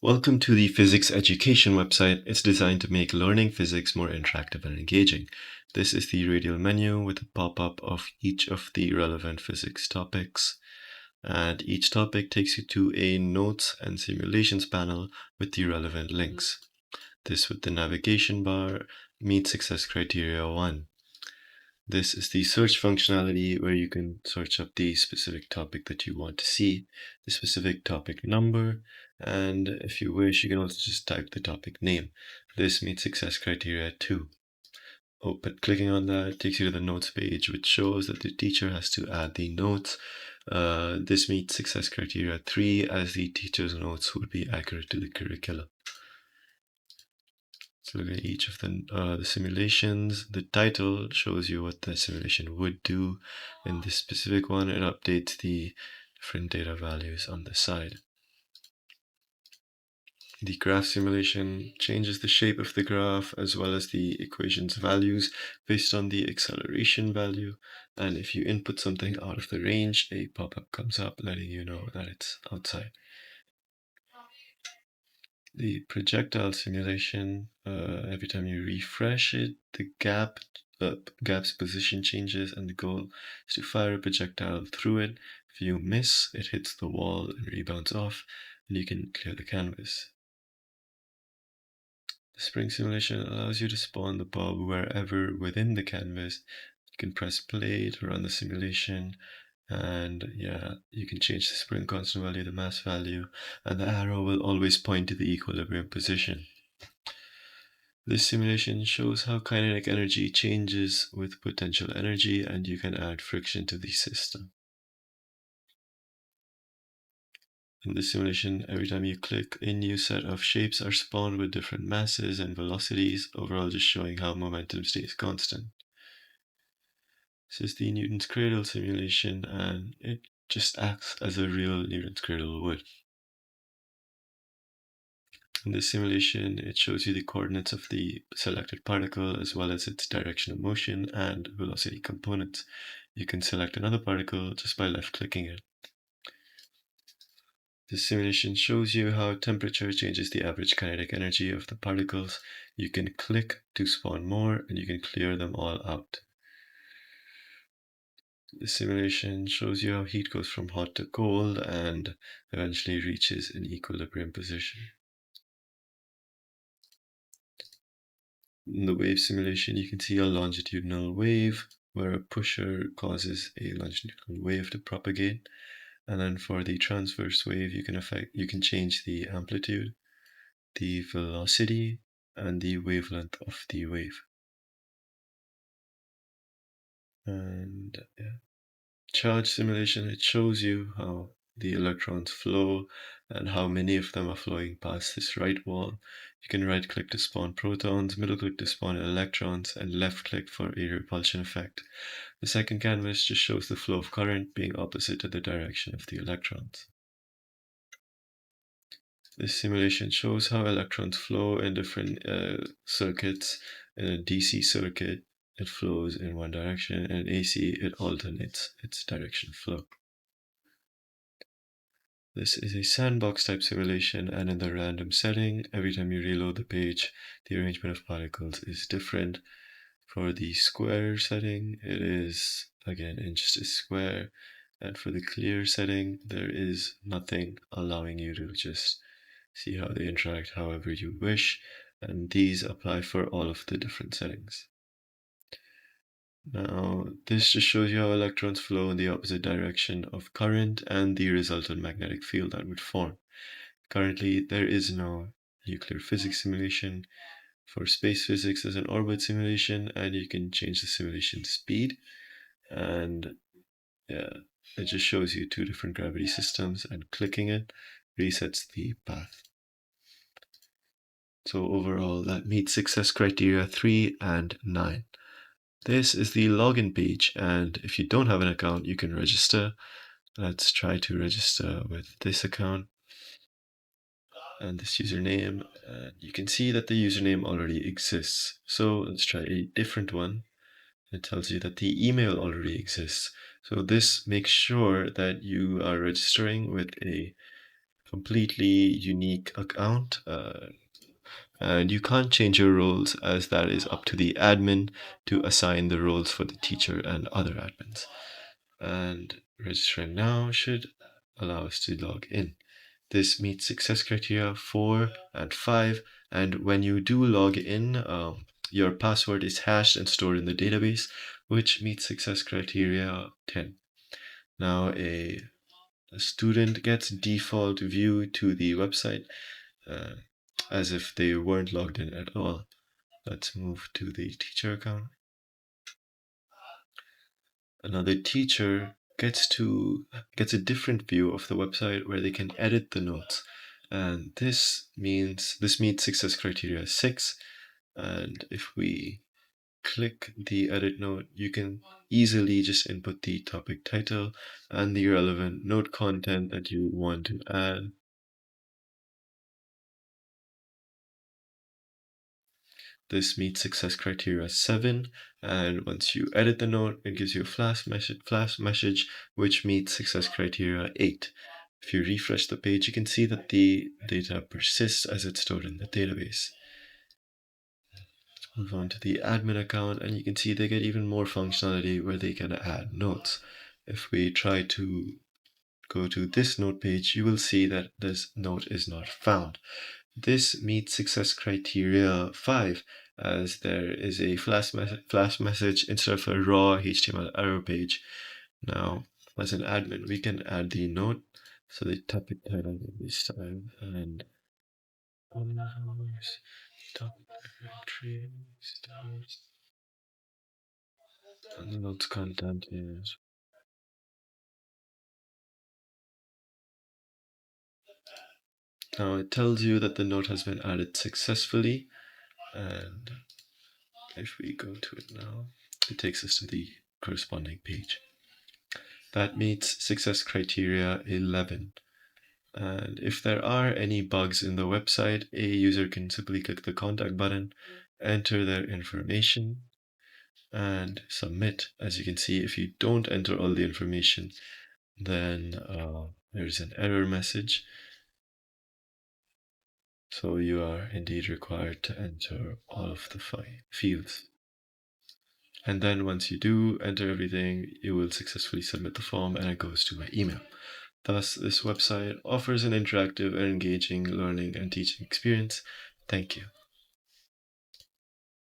Welcome to the Physics Education website. It's designed to make learning physics more interactive and engaging. This is the radial menu with a pop-up of each of the relevant physics topics. And each topic takes you to a notes and simulations panel with the relevant links. This with the navigation bar, meet success criteria 1. This is the search functionality where you can search up the specific topic that you want to see, the specific topic number, and if you wish, you can also just type the topic name. This meets success criteria 2. But clicking on that takes you to the notes page, which shows that the teacher has to add the notes. This meets success criteria 3, as the teacher's notes would be accurate to the curriculum. So look at each of the simulations. The title shows you what the simulation would do. In this specific one, it updates the different data values on the side. The graph simulation changes the shape of the graph as well as the equation's values based on the acceleration value. And if you input something out of the range, a pop-up comes up letting you know that it's outside. The projectile simulation, every time you refresh it, the gap's position changes, and the goal is to fire a projectile through it. If you miss, it hits the wall and rebounds off, and you can clear the canvas. The spring simulation allows you to spawn the bob wherever within the canvas. You can press play to run the simulation, and yeah, you can change the spring constant value, the mass value, and the arrow will always point to the equilibrium position. This simulation shows how kinetic energy changes with potential energy, and you can add friction to the system. In this simulation, every time you click, a new set of shapes are spawned with different masses and velocities, overall just showing how momentum stays constant. This is the Newton's cradle simulation, and it just acts as a real Newton's cradle would. In this simulation, it shows you the coordinates of the selected particle as well as its direction of motion and velocity components. You can select another particle just by left-clicking it. This simulation shows you how temperature changes the average kinetic energy of the particles. You can click to spawn more, and you can clear them all out. The simulation shows you how heat goes from hot to cold and eventually reaches an equilibrium position. In the wave simulation, you can see a longitudinal wave where a pusher causes a longitudinal wave to propagate. And then for the transverse wave, you can change the amplitude, the velocity, and the wavelength of the wave. And charge simulation, it shows you how the electrons flow and how many of them are flowing past this right wall. You can right click to spawn protons, middle click to spawn electrons, and left click for a repulsion effect. The second canvas just shows the flow of current being opposite to the direction of the electrons. This simulation shows how electrons flow in different circuits. In a DC circuit, it flows in one direction, and in AC, it alternates its direction of flow. This is a sandbox type simulation, and in the random setting, every time you reload the page, the arrangement of particles is different. For the square setting, it is again in just a square, and for the clear setting, there is nothing, allowing you to just see how they interact however you wish, and these apply for all of the different settings. Now, this just shows you how electrons flow in the opposite direction of current and the resultant magnetic field that would form. Currently, there is no nuclear physics simulation. For space physics, there's an orbit simulation, and you can change the simulation speed. And yeah, it just shows you two different gravity systems, and clicking it resets the path. So overall, that meets success criteria 3 and 9. This is the login page, and if you don't have an account, you can register. Let's try to register with this account and this username. And you can see that the username already exists. So let's try a different one. It tells you that the email already exists. So this makes sure that you are registering with a completely unique account. And you can't change your roles, as that is up to the admin to assign the roles for the teacher and other admins. And registering now should allow us to log in. This meets success criteria 4 and 5. And when you do log in, your password is hashed and stored in the database, which meets success criteria 10. Now, a student gets default view to the website uh, as if they weren't logged in at all. Let's move to the teacher account. Another teacher gets a different view of the website where they can edit the notes. And this meets success criteria 6. And if we click the edit note, you can easily just input the topic title and the relevant note content that you want to add. This meets success criteria 7, and once you edit the note, it gives you a flash message which meets success criteria 8. If you refresh the page, you can see that the data persists as it's stored in the database. Move on to the admin account, and you can see they get even more functionality where they can add notes. If we try to go to this note page, you will see that this note is not found. This meets success criteria 5, as there is a flash message instead of a raw HTML error page. Now, as an admin, we can add the note. So the topic title this time, and and the notes content is. Now it tells you that the note has been added successfully, and if we go to it now, it takes us to the corresponding page. That meets success criteria 11. And if there are any bugs in the website, a user can simply click the contact button, enter their information, and submit. As you can see, if you don't enter all the information, then there's an error message. So you are indeed required to enter all of the fields. And then once you do enter everything, you will successfully submit the form and it goes to my email. Thus, this website offers an interactive and engaging learning and teaching experience. Thank you.